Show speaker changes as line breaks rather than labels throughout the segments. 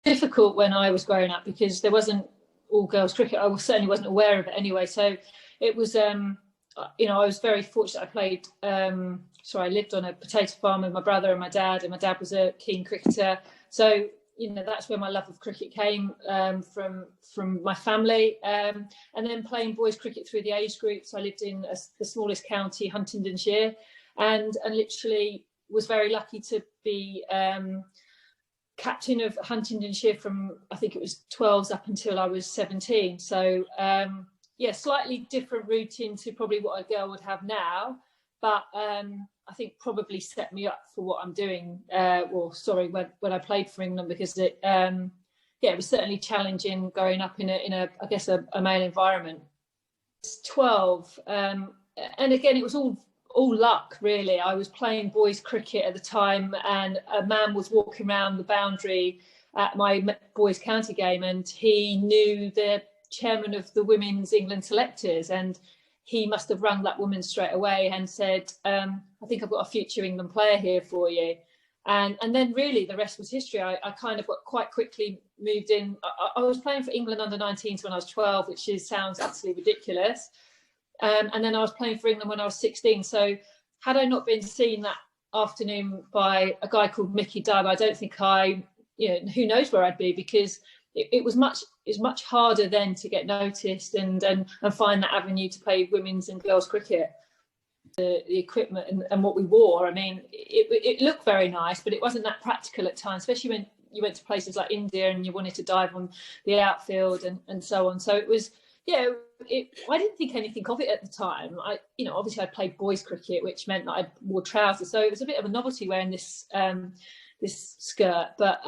difficult when I was growing up because there wasn't all girls cricket. I certainly wasn't aware of it anyway. So it was, you know, I was very fortunate. I played, I lived on a potato farm with my brother and my dad was a keen cricketer. So, you know, that's where my love of cricket came from my family. And then playing boys cricket through the age groups. I lived in the smallest county, Huntingdonshire, and literally was very lucky to be captain of Huntingdonshire from, I think it was 12s up until I was 17. So yeah, slightly different routine to probably what a girl would have now, but I think probably set me up for what I'm doing. When I played for England, because it was certainly challenging growing up in a I guess a male environment. It's 12, and again it was all luck, really. I was playing boys cricket at the time, and a man was walking around the boundary at my boys county game, and he knew the chairman of the women's England selectors, and he must have rung that woman straight away and said, I think I've got a future England player here for you. And then really the rest was history. I kind of got quite quickly moved in. I was playing for England under 19s when I was 12, which sounds absolutely ridiculous. And then I was playing for England when I was 16. So had I not been seen that afternoon by a guy called Mickey Dybe, I don't think who knows where I'd be, because it was much harder then to get noticed and find that avenue to play women's and girls cricket. The equipment and what we wore, I mean, it looked very nice, but it wasn't that practical at times, especially when you went to places like India and you wanted to dive on the outfield and so on. So it was, I didn't think anything of it at the time. Obviously I played boys cricket, which meant that I wore trousers, so it was a bit of a novelty wearing this skirt, but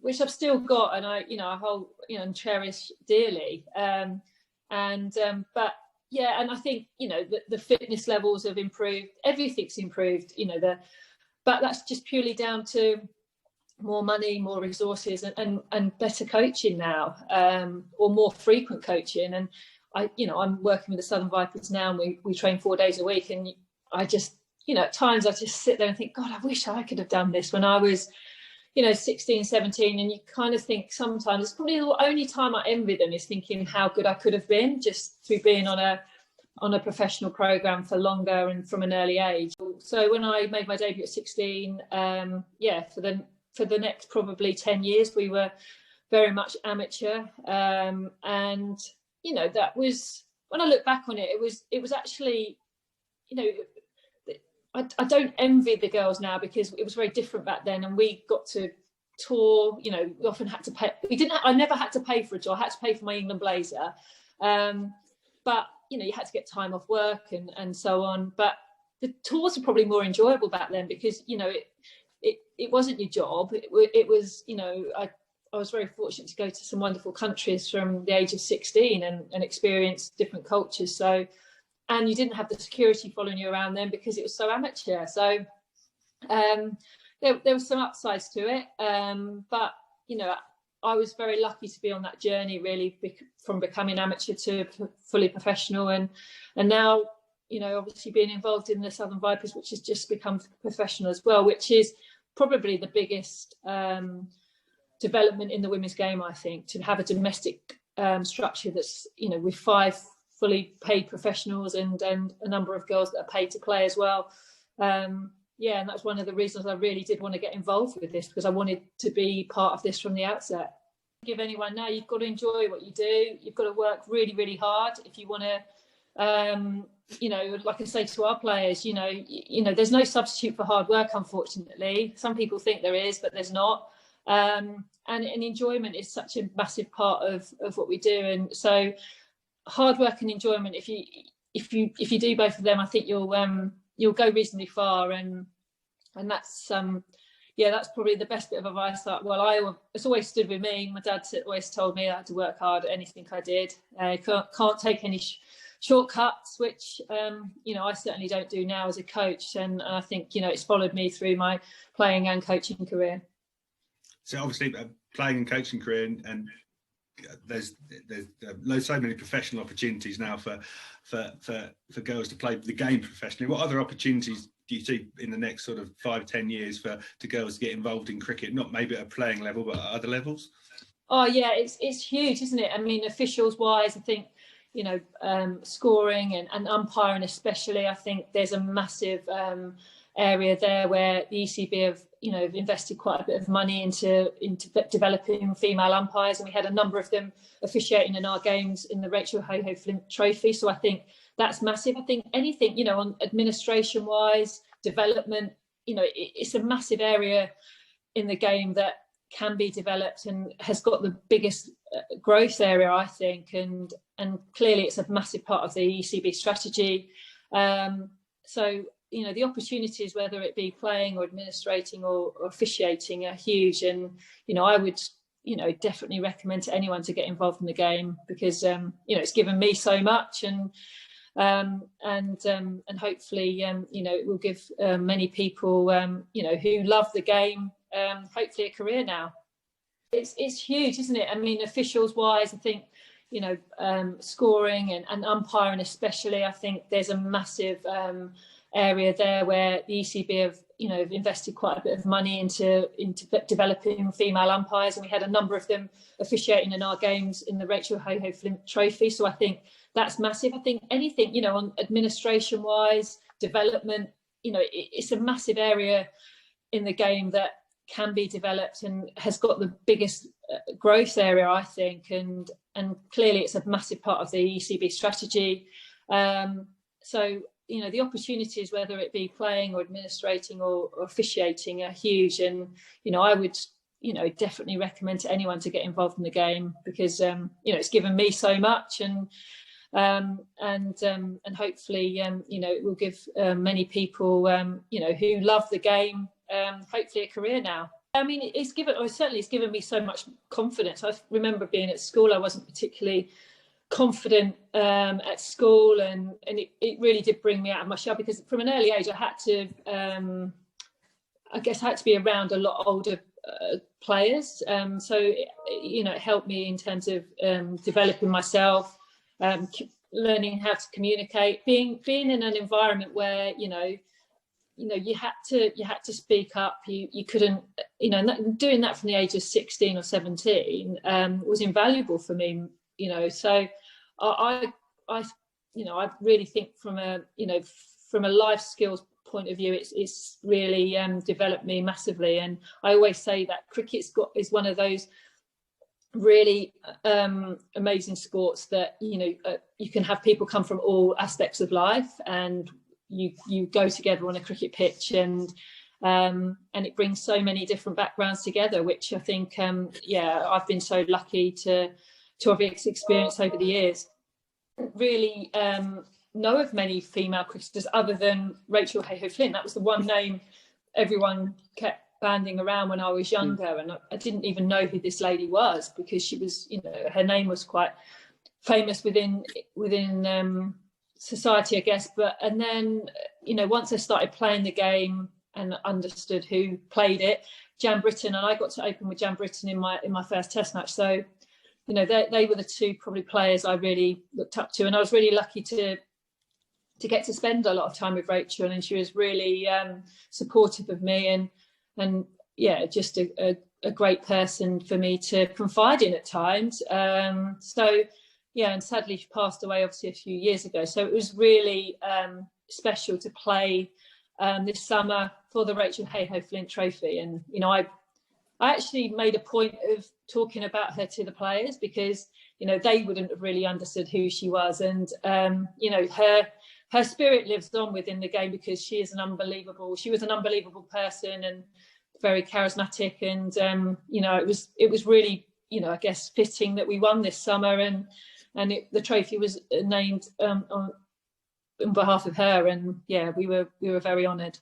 which I've still got, and I hold and cherish dearly. But yeah, and I think the fitness levels have improved. Everything's improved. But that's just purely down to more money, more resources, and better coaching now, or more frequent coaching. And I'm working with the Southern Vipers now, and we train 4 days a week, and I just at times I just sit there and think, God, I wish I could have done this when I was 16, 17, and you kind of think sometimes it's probably the only time I envy them is thinking how good I could have been just through being on a professional program for longer and from an early age. So when I made my debut at 16, for the next probably 10 years we were very much amateur, and that was, when I look back on it, it was actually I don't envy the girls now, because it was very different back then, and we got to tour. We often had to pay. I never had to pay for a tour. I had to pay for my England blazer, but you had to get time off work and so on. But the tours were probably more enjoyable back then, because it wasn't your job. It was I was very fortunate to go to some wonderful countries from the age of 16 and experience different cultures. So. And you didn't have the security following you around then because it was so amateur. So there were some upsides to it. But, I was very lucky to be on that journey, really, from becoming amateur to fully professional. And now, obviously being involved in the Southern Vipers, which has just become professional as well, which is probably the biggest development in the women's game, I think, to have a domestic structure that's, with 5 fully paid professionals and a number of girls that are paid to play as well. And that's one of the reasons I really did want to get involved with this, because I wanted to be part of this from the outset. Give anyone now, you've got to enjoy what you do. You've got to work really, really hard if you want to, like I say to our players, there's no substitute for hard work, unfortunately. Some people think there is, but there's not. And enjoyment is such a massive part of what we do. And so hard work and enjoyment, if you do both of them, I think you'll go reasonably far. And that's that's probably the best bit of advice that it's always stood with me. My dad always told me I had to work hard at anything I did. Can't take any shortcuts, which I certainly don't do now as a coach, and I think it's followed me through my playing and coaching career.
So obviously playing and coaching career, and there's so many professional opportunities now for girls to play the game professionally. What other opportunities do you see in the next sort of 5-10 years to girls to get involved in cricket, not maybe at a playing level, but at other levels?
Oh yeah, it's huge, isn't it? I mean, officials wise, I think, scoring and umpiring especially, I think there's a massive area there where the ECB have invested quite a bit of money into developing female umpires, and we had a number of them officiating in our games in the Rachel Hayhoe Flint Trophy. So I think that's massive. I think anything on administration wise, development, it's a massive area in the game that can be developed and has got the biggest growth area, I think, and clearly it's a massive part of the ECB strategy. So the opportunities, whether it be playing or administrating or officiating, are huge, and I would definitely recommend to anyone to get involved in the game, because it's given me so much, and hopefully it will give many people who love the game hopefully a career now. It's huge, isn't it? I mean, officials wise, I think scoring and umpiring especially, I think there's a massive area there where the ECB have invested quite a bit of money into developing female umpires, and we had a number of them officiating in our games in the Rachel Hayhoe Flint Trophy. So I think that's massive. I think anything on administration wise, development, it's a massive area in the game that can be developed and has got the biggest growth area, I think, and clearly it's a massive part of the ECB strategy. So the opportunities, whether it be playing or administrating or officiating, are huge, and I would definitely recommend to anyone to get involved in the game, because it's given me so much, and hopefully it will give many people who love the game hopefully a career now. I mean, it's given me so much confidence. I remember being at school, I wasn't particularly confident at school, and it really did bring me out of my shell, because from an early age I had to be around a lot older players, so it helped me in terms of developing myself, learning how to communicate, being in an environment where you had to speak up. You couldn't, doing that from the age of 16 or 17 was invaluable for me. So I really think from a life skills point of view, it's really developed me massively. And I always say that cricket is one of those really amazing sports that you can have people come from all aspects of life, and you go together on a cricket pitch, and it brings so many different backgrounds together, which I think I've been so lucky to have experienced over the years. Really know of many female cricketers other than Rachel Hayhoe Flint. That was the one name everyone kept banding around when I was younger, and I didn't even know who this lady was, because she was, her name was quite famous within society, I guess. And then once I started playing the game and understood who played it, Jan Britton, and I got to open with Jan Britton in my first Test match. So they were the two probably players I really looked up to, and I was really lucky to get to spend a lot of time with Rachel, and she was really supportive of me, and just a great person for me to confide in at times. And sadly she passed away obviously a few years ago. So it was really special to play this summer for the Rachel Hayhoe Flint Trophy, and I actually made a point of talking about her to the players, because they wouldn't have really understood who she was, and her spirit lives on within the game, because she was an unbelievable person and very charismatic, and it was really I guess fitting that we won this summer, and the trophy was named on behalf of her, and we were very honoured.